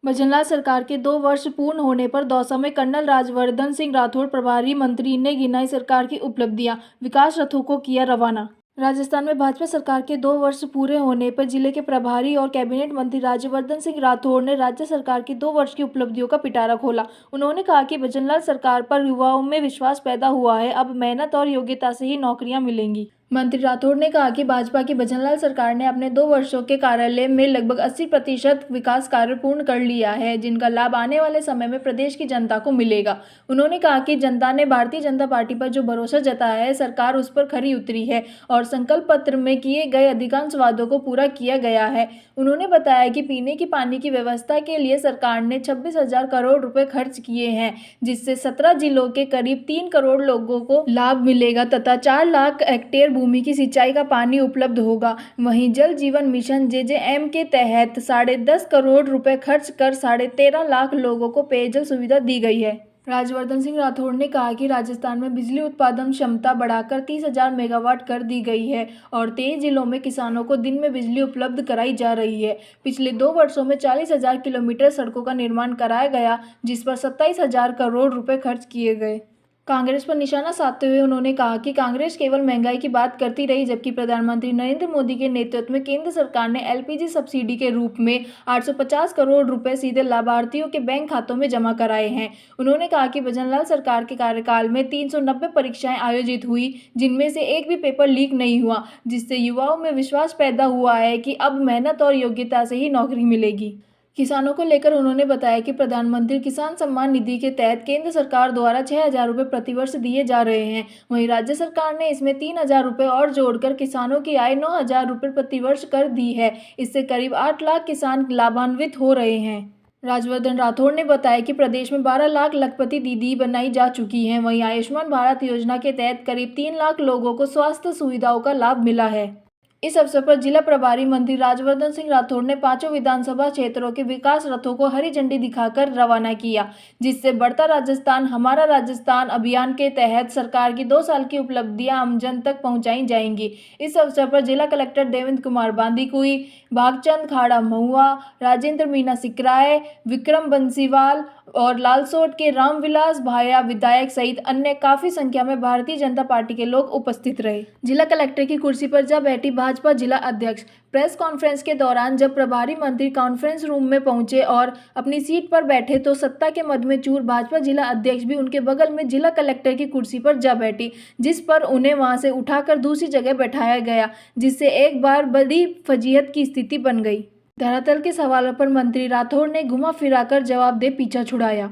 भजनलाल सरकार के 2 वर्ष पूर्ण होने पर दौसा में कर्नल राज्यवर्धन सिंह राठौड़ प्रभारी मंत्री ने गिनाई सरकार की उपलब्धियां, विकास रथों को किया रवाना। राजस्थान में भाजपा सरकार के 2 वर्ष पूरे होने पर जिले के प्रभारी और कैबिनेट मंत्री राज्यवर्धन सिंह राठौड़ ने राज्य सरकार की 2 वर्ष की उपलब्धियों का पिटारा खोला। उन्होंने कहा कि भजनलाल सरकार पर युवाओं में विश्वास पैदा हुआ है, अब मेहनत और योग्यता से ही नौकरियां मिलेंगी। मंत्री राठौड़ ने कहा कि भाजपा की भजनलाल सरकार ने अपने 2 वर्षों के कार्यालय में लगभग 80% विकास कार्य पूर्ण कर लिया है, जिनका लाभ आने वाले समय में प्रदेश की जनता को मिलेगा। उन्होंने कहा कि जनता ने भारतीय जनता पार्टी पर जो भरोसा जताया है, सरकार उस पर खरी उतरी है और संकल्प पत्र में किए गए अधिकांश वादों को पूरा किया गया है। उन्होंने बताया कि पीने की पानी की व्यवस्था के लिए सरकार ने 26,000 करोड़ रुपए खर्च किए हैं, जिससे 17 जिलों के करीब 3 करोड़ लोगों को लाभ मिलेगा तथा 4 लाख हेक्टेयर भूमि की सिंचाई का पानी उपलब्ध होगा। वहीं जल जीवन मिशन JJM के तहत 10.5 करोड़ रुपए खर्च कर 13.5 लाख लोगों को पेयजल सुविधा दी गई है। राज्यवर्धन सिंह राठौड़ ने कहा कि राजस्थान में बिजली उत्पादन क्षमता बढ़ाकर 30,000 मेगावाट कर दी गई है और 23 जिलों में किसानों को दिन में बिजली उपलब्ध कराई जा रही है। पिछले 2 वर्षों में 40,000 किलोमीटर सड़कों का निर्माण कराया गया, जिस पर 27,000 करोड़ रुपए खर्च किए गए। कांग्रेस पर निशाना साधते हुए उन्होंने कहा कि कांग्रेस केवल महंगाई की बात करती रही, जबकि प्रधानमंत्री नरेंद्र मोदी के नेतृत्व में केंद्र सरकार ने LPG सब्सिडी के रूप में 850 करोड़ रुपए सीधे लाभार्थियों के बैंक खातों में जमा कराए हैं। उन्होंने कहा कि भजनलाल सरकार के कार्यकाल में 390 परीक्षाएं आयोजित हुई, जिनमें से एक भी पेपर लीक नहीं हुआ, जिससे युवाओं में विश्वास पैदा हुआ है कि अब मेहनत और योग्यता से ही नौकरी मिलेगी। किसानों को लेकर उन्होंने बताया कि प्रधानमंत्री किसान सम्मान निधि के तहत केंद्र सरकार द्वारा 6,000 रुपये प्रतिवर्ष दिए जा रहे हैं। वहीं राज्य सरकार ने इसमें 3,000 रुपये और जोड़कर किसानों की आय 9,000 रुपये प्रतिवर्ष कर दी है। इससे करीब 8 लाख किसान लाभान्वित हो रहे हैं। राज्यवर्धन राठौड़ ने बताया कि प्रदेश में 12 लाख लखपति दीदी बनाई जा चुकी हैं। वहीं आयुष्मान भारत योजना के तहत करीब 3 लाख लोगों को स्वास्थ्य सुविधाओं का लाभ मिला है। इस अवसर पर जिला प्रभारी मंत्री राज्यवर्धन सिंह राठौड़ ने 5 विधानसभा क्षेत्रों के विकास रथों को हरी झंडी दिखाकर रवाना किया, जिससे बढ़ता राजस्थान हमारा राजस्थान अभियान के तहत सरकार की 2 साल की उपलब्धियां आम जन तक पहुंचाई जाएंगी। इस अवसर पर जिला कलेक्टर देवेंद्र कुमार बांदीकुई, भागचंद खाड़ा महुआ, राजेंद्र मीना सिकराय, विक्रम बंसीवाल और लालसोट के रामविलास भाया विधायक सहित अन्य काफी संख्या में भारतीय जनता पार्टी के लोग उपस्थित रहे। जिला कलेक्टर की कुर्सी पर जा बैठी भाजपा जिला अध्यक्ष। प्रेस कॉन्फ्रेंस के दौरान जब प्रभारी मंत्री कॉन्फ्रेंस रूम में पहुंचे और अपनी सीट पर बैठे तो सत्ता के मद में चूर भाजपा जिला अध्यक्ष भी उनके बगल में जिला कलेक्टर की कुर्सी पर जा बैठी, जिस पर उन्हें वहां से उठाकर दूसरी जगह बैठाया गया, जिससे एक बार बड़ी फजीहत की स्थिति बन गई। धरातल के सवालों पर मंत्री राठौड़ ने घुमा फिराकर जवाब दे पीछा छुड़ाया।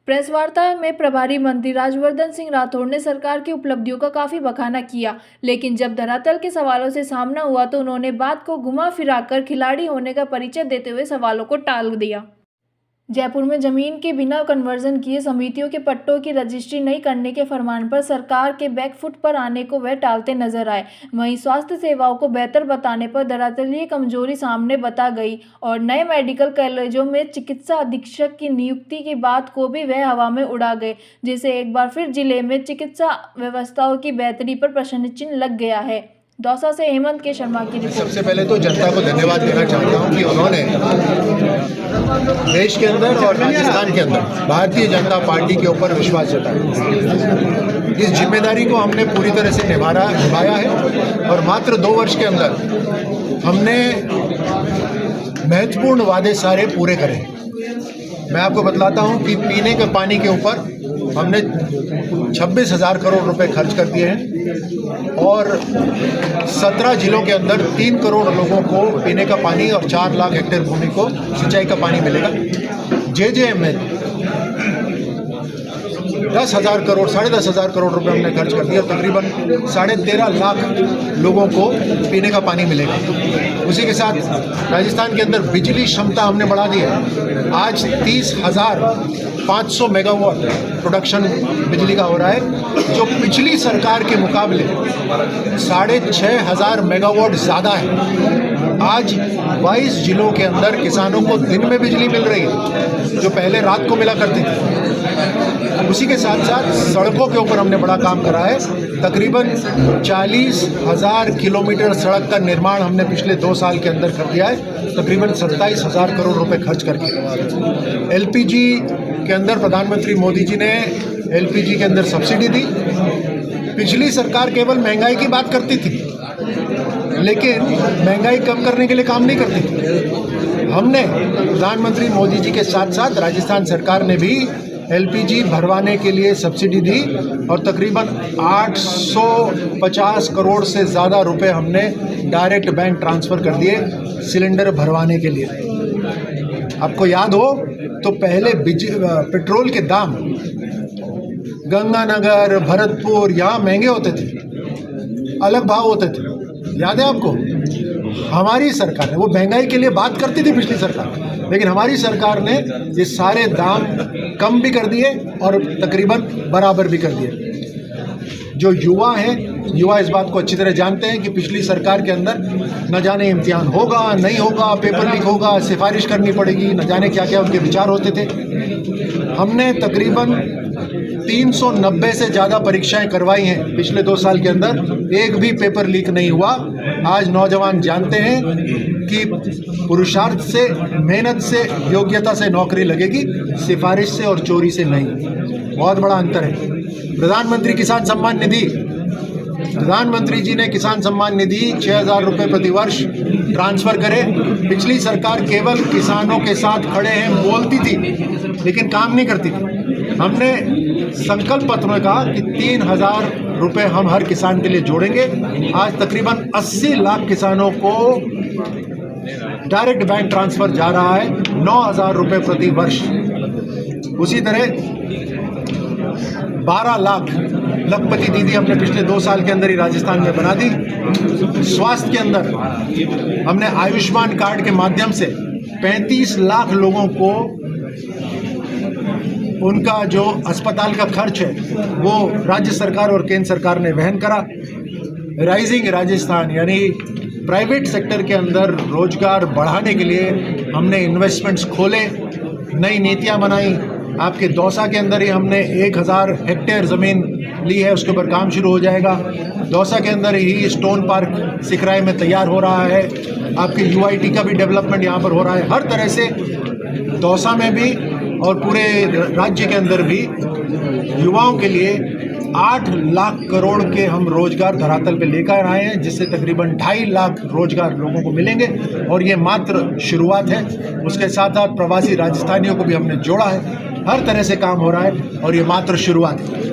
प्रेस वार्ता में प्रभारी मंत्री राज्यवर्धन सिंह राठौड़ ने सरकार की उपलब्धियों का काफी बखाना किया, लेकिन जब धरातल के सवालों से सामना हुआ तो उन्होंने बात को घुमा फिराकर खिलाड़ी होने का परिचय देते हुए सवालों को टाल दिया। जयपुर में जमीन के बिना कन्वर्जन किए समितियों के पट्टों की रजिस्ट्री नहीं करने के फरमान पर सरकार के बैकफुट पर आने को वह टालते नजर आए। वहीं स्वास्थ्य सेवाओं को बेहतर बताने पर धरातलीय कमजोरी सामने बता गई और नए मेडिकल कॉलेजों में चिकित्सा अधीक्षक की नियुक्ति की बात को भी वह हवा में उड़ा गए, जिससे एक बार फिर जिले में चिकित्सा व्यवस्थाओं की बेहतरी पर प्रश्न चिन्ह लग गया है। दौसा से हेमंत के शर्मा की रिपोर्ट। सबसे पहले तो जनता को धन्यवाद देना चाहता हूं कि उन्होंने देश के अंदर और राजस्थान के अंदर भारतीय जनता पार्टी के ऊपर विश्वास जताया। इस जिम्मेदारी को हमने पूरी तरह से निभाया है और मात्र 2 वर्ष के अंदर हमने महत्वपूर्ण वादे सारे पूरे करे। मैं आपको बतलाता हूं कि पीने के पानी के ऊपर हमने 26,000 करोड़ रुपए खर्च कर दिए हैं और 17 जिलों के अंदर 3 करोड़ लोगों को पीने का पानी और 4 लाख हेक्टेयर भूमि को सिंचाई का पानी मिलेगा। JJM में 10,000 करोड़ 10,500 करोड़ रुपए हमने खर्च कर दिया और तकरीबन 13.5 लाख लोगों को पीने का पानी मिलेगा। उसी के साथ राजस्थान के अंदर बिजली क्षमता हमने बढ़ा दी है। आज 30,500 मेगावाट प्रोडक्शन बिजली का हो रहा है, जो पिछली सरकार के मुकाबले 6,500 मेगावाट ज़्यादा है। आज 22 जिलों के अंदर किसानों को दिन में बिजली मिल रही है, जो पहले रात को मिला करती थी। उसी के साथ साथ सड़कों के ऊपर हमने बड़ा काम करा है। तकरीबन 40,000 किलोमीटर सड़क का निर्माण हमने पिछले 2 साल के अंदर कर दिया है। तकरीबन 27,000 करोड़ रुपए खर्च करके। एलपीजी के अंदर प्रधानमंत्री मोदी जी ने एलपीजी के अंदर सब्सिडी दी। पिछली सरकार केवल महंगाई की बात करती थी, लेकिन महंगाई कम करने के लिए काम नहीं करती थी। हमने प्रधानमंत्री मोदी जी के साथ साथ राजस्थान सरकार ने भी एलपीजी भरवाने के लिए सब्सिडी दी और तकरीबन 850 करोड़ से ज़्यादा रुपए हमने डायरेक्ट बैंक ट्रांसफ़र कर दिए सिलेंडर भरवाने के लिए। आपको याद हो तो पहले पेट्रोल के दाम गंगानगर, भरतपुर यहाँ महंगे होते थे, अलग भाव होते थे, याद है आपको? हमारी सरकार ने, वो महंगाई के लिए बात करती थी पिछली सरकार, लेकिन हमारी सरकार ने ये सारे दाम कम भी कर दिए और तकरीबन बराबर भी कर दिए। जो युवा हैं, युवा इस बात को अच्छी तरह जानते हैं कि पिछली सरकार के अंदर न जाने इम्तिहान होगा नहीं होगा, पेपर लीक होगा, सिफारिश करनी पड़ेगी, न जाने क्या क्या उनके विचार होते थे। हमने तकरीबन 390 से ज़्यादा परीक्षाएं करवाई हैं पिछले 2 साल के अंदर, एक भी पेपर लीक नहीं हुआ। आज नौजवान जानते हैं कि पुरुषार्थ से, मेहनत से, योग्यता से नौकरी लगेगी, सिफारिश से और चोरी से नहीं। बहुत बड़ा अंतर है। प्रधानमंत्री किसान सम्मान निधि, प्रधानमंत्री जी ने किसान सम्मान निधि 6,000 रुपये प्रति वर्ष ट्रांसफ़र करे। पिछली सरकार केवल किसानों के साथ खड़े हैं बोलती थी, लेकिन काम नहीं करती थी। हमने संकल्प पत्र में कहा कि 3,000 रुपये हम हर किसान के लिए जोड़ेंगे। आज तकरीबन 80 लाख किसानों को डायरेक्ट बैंक ट्रांसफ़र जा रहा है, 9,000 रुपये प्रति वर्ष। उसी तरह 12 लाख लखपति दीदी हमने पिछले 2 साल के अंदर ही राजस्थान में बना दी। स्वास्थ्य के अंदर हमने आयुष्मान कार्ड के माध्यम से 35 लाख लोगों को उनका जो अस्पताल का खर्च है वो राज्य सरकार और केंद्र सरकार ने वहन करा। राइजिंग राजस्थान यानी प्राइवेट सेक्टर के अंदर रोजगार बढ़ाने के लिए हमने इन्वेस्टमेंट्स खोले, नई नीतियां बनाई। आपके दौसा के अंदर ही हमने 1,000 हेक्टेयर ज़मीन ली है, उसके ऊपर काम शुरू हो जाएगा। दौसा के अंदर ही स्टोन पार्क सिकराई में तैयार हो रहा है। आपके UIT का भी डेवलपमेंट यहाँ पर हो रहा है। हर तरह से दौसा में भी और पूरे राज्य के अंदर भी युवाओं के लिए 8 लाख करोड़ के हम रोजगार धरातल पे लेकर आए हैं, जिससे तकरीबन 2.5 लाख रोजगार लोगों को मिलेंगे और ये मात्र शुरुआत है। उसके साथ साथ प्रवासी राजस्थानियों को भी हमने जोड़ा है। हर तरह से काम हो रहा है और ये मात्र शुरुआत है।